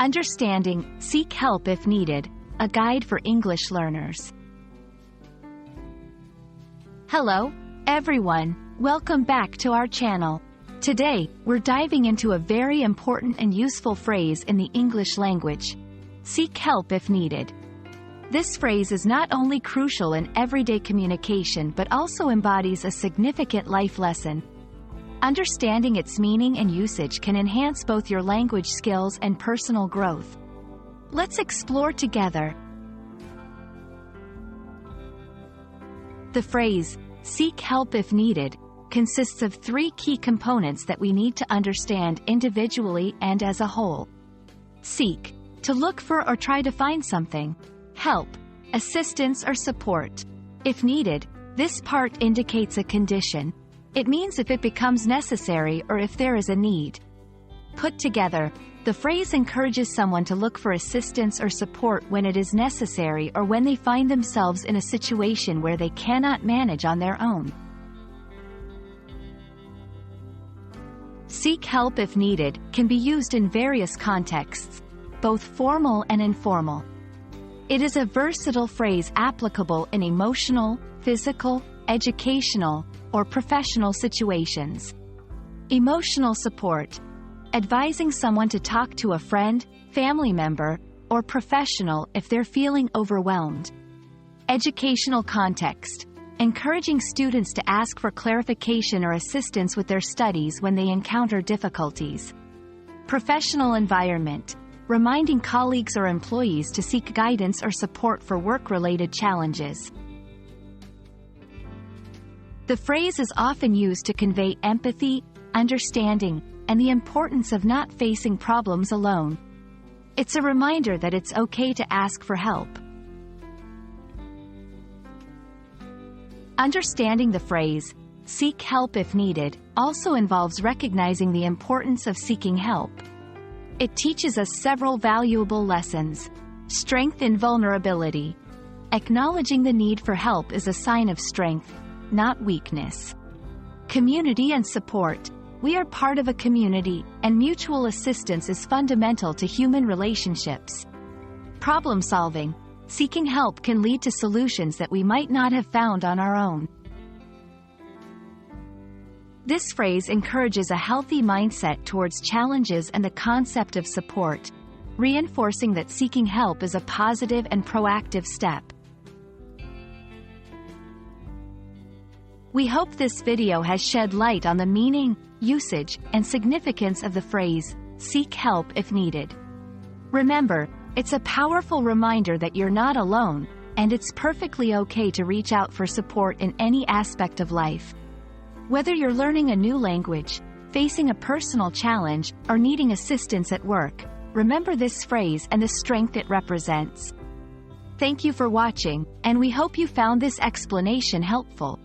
Understanding, seek help if needed, a guide for English learners. Hello, everyone. Welcome back to our channel. Today, we're diving into a very important and useful phrase in the English language. Seek help if needed. This phrase is not only crucial in everyday communication but also embodies a significant life lesson. Understanding its meaning and usage can enhance both your language skills and personal growth. Let's explore together. The phrase, seek help if needed, consists of three key components that we need to understand individually and as a whole. Seek, to look for or try to find something. Help, assistance or support. If needed, this part indicates a condition. It means if it becomes necessary or if there is a need. Put together, the phrase encourages someone to look for assistance or support when it is necessary or when they find themselves in a situation where they cannot manage on their own. Seek help if needed can be used in various contexts, both formal and informal. It is a versatile phrase applicable in emotional, physical, educational, or professional situations. Emotional support, advising someone to talk to a friend, family member, or professional if they're feeling overwhelmed. Educational context, encouraging students to ask for clarification or assistance with their studies when they encounter difficulties. Professional environment, reminding colleagues or employees to seek guidance or support for work-related challenges. The phrase is often used to convey empathy, understanding, and the importance of not facing problems alone. It's a reminder that it's okay to ask for help. Understanding the phrase, seek help if needed, also involves recognizing the importance of seeking help. It teaches us several valuable lessons. Strength in vulnerability. Acknowledging the need for help is a sign of strength, not weakness. Community and support. We are part of a community, and mutual assistance is fundamental to human relationships. Problem solving. Seeking help can lead to solutions that we might not have found on our own. This phrase encourages a healthy mindset towards challenges and the concept of support, reinforcing that seeking help is a positive and proactive step. We hope this video has shed light on the meaning, usage, and significance of the phrase, seek help if needed. Remember, it's a powerful reminder that you're not alone, and it's perfectly okay to reach out for support in any aspect of life. Whether you're learning a new language, facing a personal challenge, or needing assistance at work, remember this phrase and the strength it represents. Thank you for watching, and we hope you found this explanation helpful.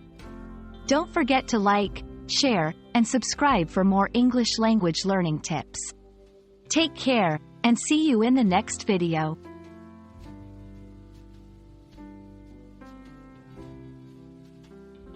Don't forget to like, share, and subscribe for more English language learning tips. Take care, and see you in the next video.